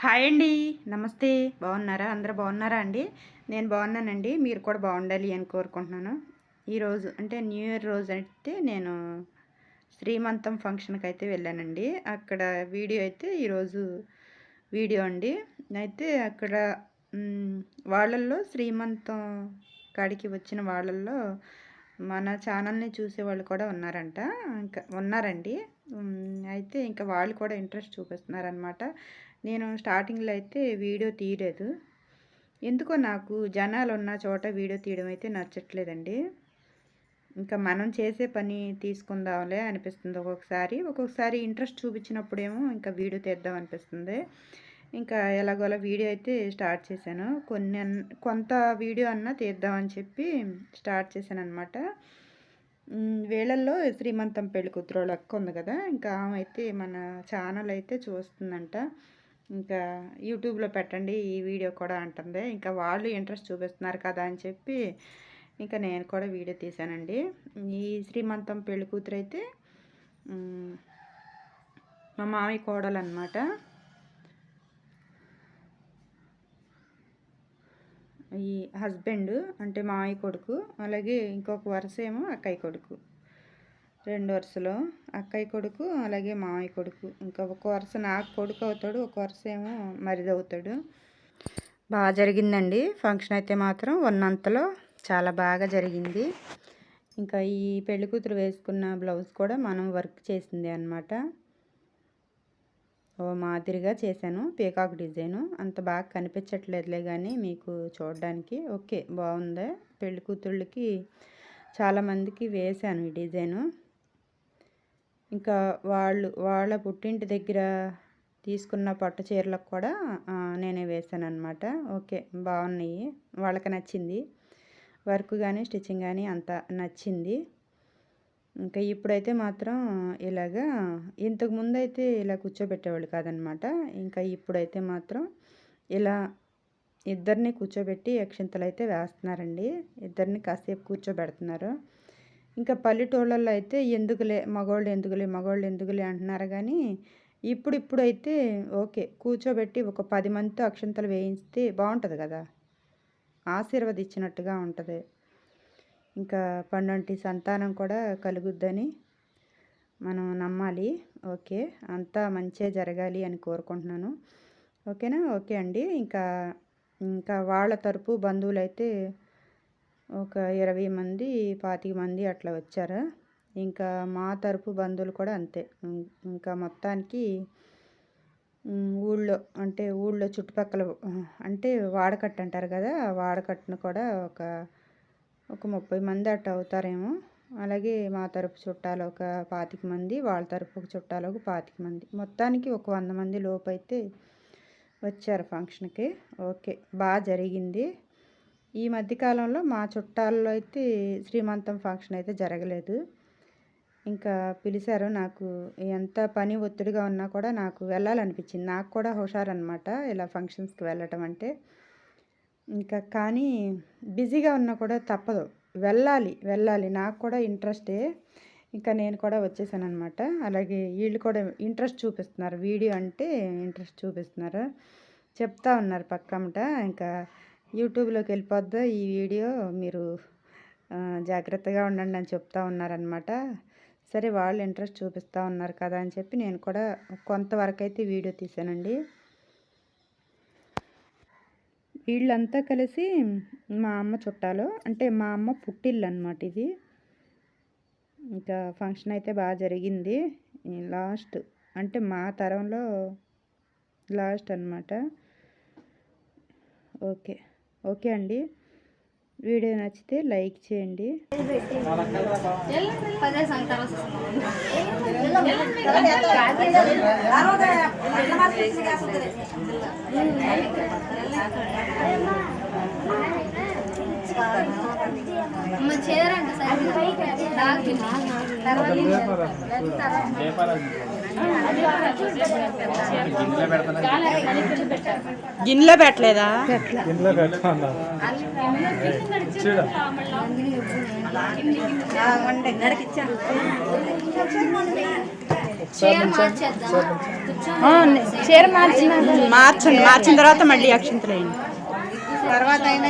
Hi అండి. నమస్తే. బాగున్నారా? అందరూ బాగున్నారా అండి? నేను బాగున్నానండి. మీరు కూడా బాగుండాలి అని కోరుకుంటున్నాను. ఈరోజు అంటే న్యూ ఇయర్ రోజు అయితే నేను శ్రీమంతం ఫంక్షన్కి అయితే వెళ్ళానండి. అక్కడ వీడియో అయితే ఈరోజు వీడియో అండి. అయితే అక్కడ వాళ్ళల్లో శ్రీమంతం కాడికి వచ్చిన వాళ్ళల్లో మన ఛానల్ని చూసేవాళ్ళు కూడా ఉన్నారంట. ఇంకా ఉన్నారండి. అయితే ఇంకా వాళ్ళు కూడా ఇంట్రెస్ట్ చూపిస్తున్నారనమాట. నేను స్టార్టింగ్లో అయితే వీడియో తీయలేదు. ఎందుకో నాకు జనాలు ఉన్న చోట వీడియో తీయడం అయితే నచ్చట్లేదండి. ఇంకా మనం చేసే పని తీసుకుందాంలే అనిపిస్తుంది ఒక్కొక్కసారి ఇంట్రెస్ట్ చూపించినప్పుడేమో ఇంకా వీడియో తీద్దాం అనిపిస్తుంది. ఇంకా ఎలాగోలా వీడియో అయితే స్టార్ట్ చేశాను. కొంత వీడియో అన్నా తీద్దామని చెప్పి స్టార్ట్ చేశాను అనమాట. వీళ్ళల్లో శ్రీమంతం పెళ్లి కూతురు అక్క ఉంది కదా, ఇంకా ఆమె అయితే మన ఛానల్ అయితే చూస్తుందంట. ఇంకా యూట్యూబ్లో పెట్టండి ఈ వీడియో కూడా అంటుంది. ఇంకా వాళ్ళు ఇంట్రెస్ట్ చూపిస్తున్నారు కదా అని చెప్పి ఇంకా నేను కూడా వీడియో తీశానండి. ఈ శ్రీమంతం పెళ్లి కూతురు అయితే మా మామయ్య కోడలు అనమాట. ఈ హస్బెండ్ అంటే మామయ్య కొడుకు, అలాగే ఇంకొక వరుస ఏమో అక్కయ్య కొడుకు. 2 వరుసలో అక్కయ్య కొడుకు అలాగే మామయ్య కొడుకు. ఇంకా ఒక వరుస నాకు కొడుకు అవుతాడు, ఒక వరుస ఏమో మరిది అవుతాడు. బాగా జరిగిందండి ఫంక్షన్ అయితే మాత్రం ఉన్నంతలో చాలా బాగా జరిగింది. ఇంకా ఈ పెళ్లి కూతురు వేసుకున్న బ్లౌజ్ కూడా మనం వర్క్ చేసింది అనమాట. ఓ మాదిరిగా చేశాను, పీకాక్ డిజైను. అంత బాగా కనిపించట్లేదులే కానీ మీకు చూడడానికి ఓకే బాగుంది. పెళ్లి కూతుళ్ళకి చాలామందికి వేశాను ఈ డిజైను. ఇంకా వాళ్ళ పుట్టింటి దగ్గర తీసుకున్న పట్టు చీరలకు కూడా నేనే వేసాను అనమాట. ఓకే బాగున్నాయి, వాళ్ళకి నచ్చింది. వర్క్ కానీ స్టిచ్చింగ్ కానీ అంతా నచ్చింది. ఇంకా ఇప్పుడైతే మాత్రం ఇలాగా, ఇంతకుముందు అయితే ఇలా కూర్చోబెట్టేవాళ్ళు కాదనమాట. ఇంకా ఇప్పుడైతే మాత్రం ఇలా ఇద్దరిని కూర్చోబెట్టి అక్షింతలు అయితే వేస్తున్నారండి. ఇద్దరిని కాసేపు కూర్చోబెడుతున్నారు. ఇంకా పల్లెటూళ్ళల్లో అయితే మగవాళ్ళు ఎందుకులే అంటున్నారు కానీ ఇప్పుడైతే ఓకే కూర్చోబెట్టి ఒక 10 మందితో అక్షింతలు వేయిస్తే బాగుంటుంది కదా, ఆశీర్వదించినట్టుగా ఉంటుంది. ఇంకా పండంటి సంతానం కూడా కలుగుద్దని మనం నమ్మాలి. ఓకే అంతా మంచిగా జరగాలి అని కోరుకుంటున్నాను. ఓకేనా? ఓకే అండి. ఇంకా వాళ్ళ తరపు బంధువులు అయితే ఒక 20 మంది 25 మంది అట్లా వచ్చారు. ఇంకా మా తరపు బంధువులు కూడా అంతే. ఇంకా మొత్తానికి ఊళ్ళో చుట్టుపక్కల అంటే వాడకట్టు అంటారు కదా, వాడకట్టును కూడా ఒక 30 మంది అట్లా అవుతారేమో. అలాగే మా తరపు చుట్టాలు ఒక 25 మంది, వాళ్ళ తరపు చుట్టాలు ఒక 25 మంది, మొత్తానికి ఒక 100 మంది లోపు అయితే వచ్చారు ఫంక్షన్కి. ఓకే బాగా జరిగింది. ఈ మధ్యకాలంలో మా చుట్టాల్లో అయితే శ్రీమంతం ఫంక్షన్ అయితే జరగలేదు. ఇంకా పిలిచారు. నాకు ఎంత పని ఒత్తిడిగా ఉన్నా కూడా నాకు వెళ్ళాలనిపించింది. నాకు కూడా హుషారనమాట ఇలా ఫంక్షన్స్కి వెళ్ళటం అంటే. ఇంకా కానీ బిజీగా ఉన్నా కూడా తప్పదు, వెళ్ళాలి. నాకు కూడా ఇంట్రెస్టే. ఇంకా నేను కూడా వచ్చేసాను అనమాట. అలాగే వీళ్ళు కూడా ఇంట్రెస్ట్ చూపిస్తున్నారు, వీడియో అంటే ఇంట్రెస్ట్ చూపిస్తున్నారు. చెప్తా ఉన్నారు పక్కమట, ఇంకా యూట్యూబ్లోకి వెళ్ళిపోద్దా ఈ వీడియో, మీరు జాగ్రత్తగా ఉండండి అని చెప్తా ఉన్నారనమాట. సరే వాళ్ళు ఇంట్రెస్ట్ చూపిస్తూ ఉన్నారు కదా అని చెప్పి నేను కూడా కొంతవరకు అయితే వీడియో తీసానండి. వీళ్ళంతా కలిసి మా అమ్మ చుట్టాలు, అంటే మా అమ్మ పుట్టిల్లు అనమాట ఇది. ఇంకా ఫంక్షన్ అయితే బాగా జరిగింది. లాస్ట్ అంటే మా తరంలో లాస్ట్ అనమాట. ఓకే అండి. వీడియో నచ్చితే లైక్ చేయండి. గిన్నెలో పెట్టలేదా? చీర మార్చిన తర్వాత మళ్ళీ అక్షింతలు వేయండి. తర్వాత అయినా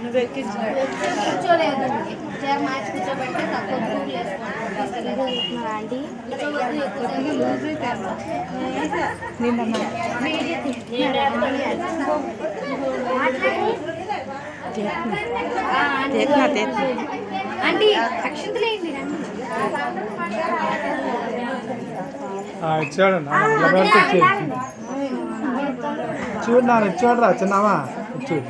నువ్వు కూర్చోలేదు, చీర మార్చి కూర్చోబెడితే తక్కువ అంటే అక్షంతలు ఏంటి చూడు నాన్న చూడరా చిన్నవా చూడు.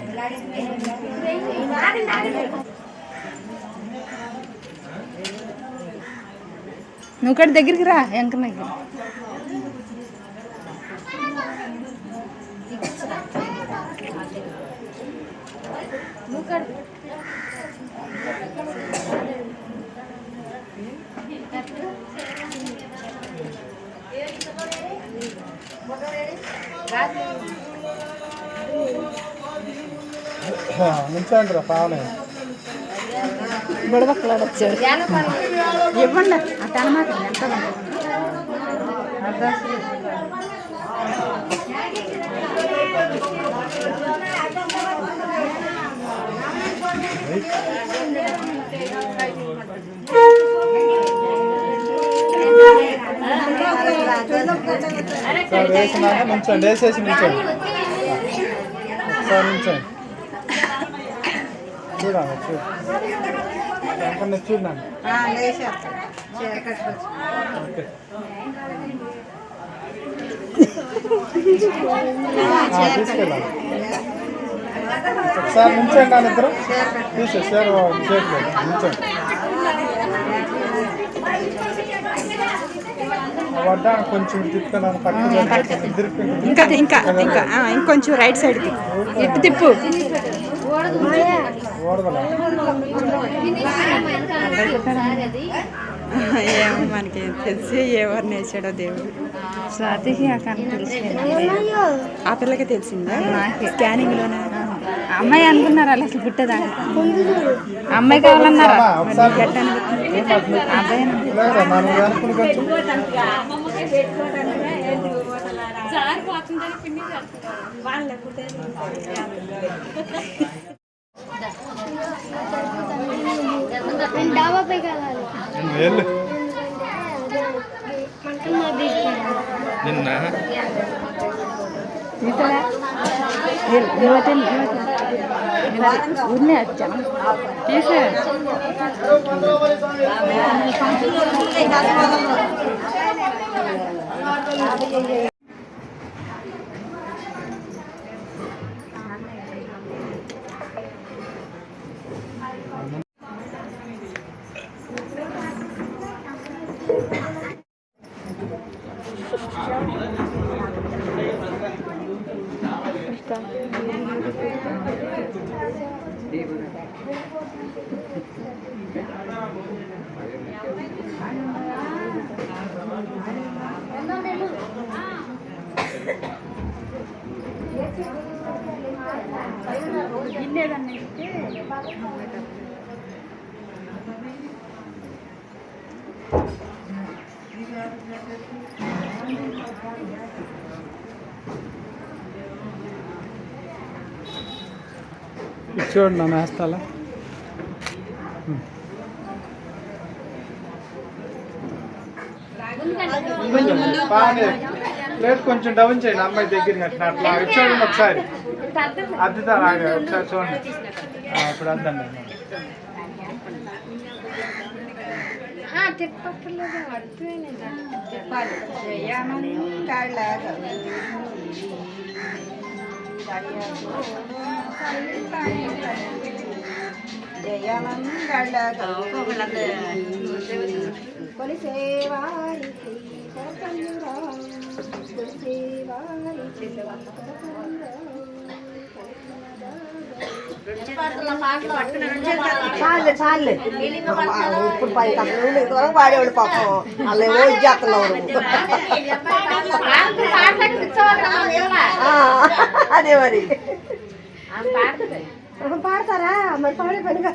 నువ్వు కూడా దగ్గరికి రా వెంకన్న. నుంచండి రా పావనే బుడబక్కలాడొచ్చాడు. ఇవ్వండి అట్ట అనమాట. ఎంత సార్ వేసినా నుంచండి, వేసేసి నుంచండి సార్, నుంచండి. చూడాలి చూడు ఎక్కడ చూడండి. ఓకే తీసుకెళ్ళాలి. ఒకసారి నుంచండి అని ఇద్దరు తీసేసారు చేయట్లేదు. నుంచండి. వడ్డా కొంచెం తిప్పుకున్నాను ఇంకా ఇంకా ఇంకా ఇంకొంచెం రైట్ సైడ్కి ఇటు తిప్పు. ఏమో మనకి తెలిసి ఎవరు నేర్చాడో దేవుడు. స్వాతి ఆ పిల్లకి తెలిసిందా? స్కానింగ్ లోనే అమ్మాయి అనుకున్నారు వాళ్ళు అసలు పుట్టేదాన్ని. అమ్మాయి కావాలన్నారా? అబ్బాయి నిన్న తీసే చూడండి నన్ను వేస్తాలా. ప్లేట్ కొంచెం డౌన్ చేయండి అమ్మాయి దగ్గరికి. అట్లా అట్లా చూడండి ఒకసారి అద్దుతా ఒకసారి చూడండి. ఇప్పుడు అద్దండి. చాలే ఇప్పుడు 10 కథలు ఇంతవరకు పాడేవాళ్ళు పాపం. వాళ్ళు ఏమో ఇచ్చేస్తున్నారు. అదే మరి పాడతారా మరి పాడే పనిగా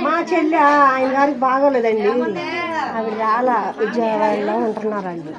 మా చెల్లి ఆయన గారికి బాగోలేదండి ఆవిడ చాలా విజయవాడలో ఉంటున్నారండి.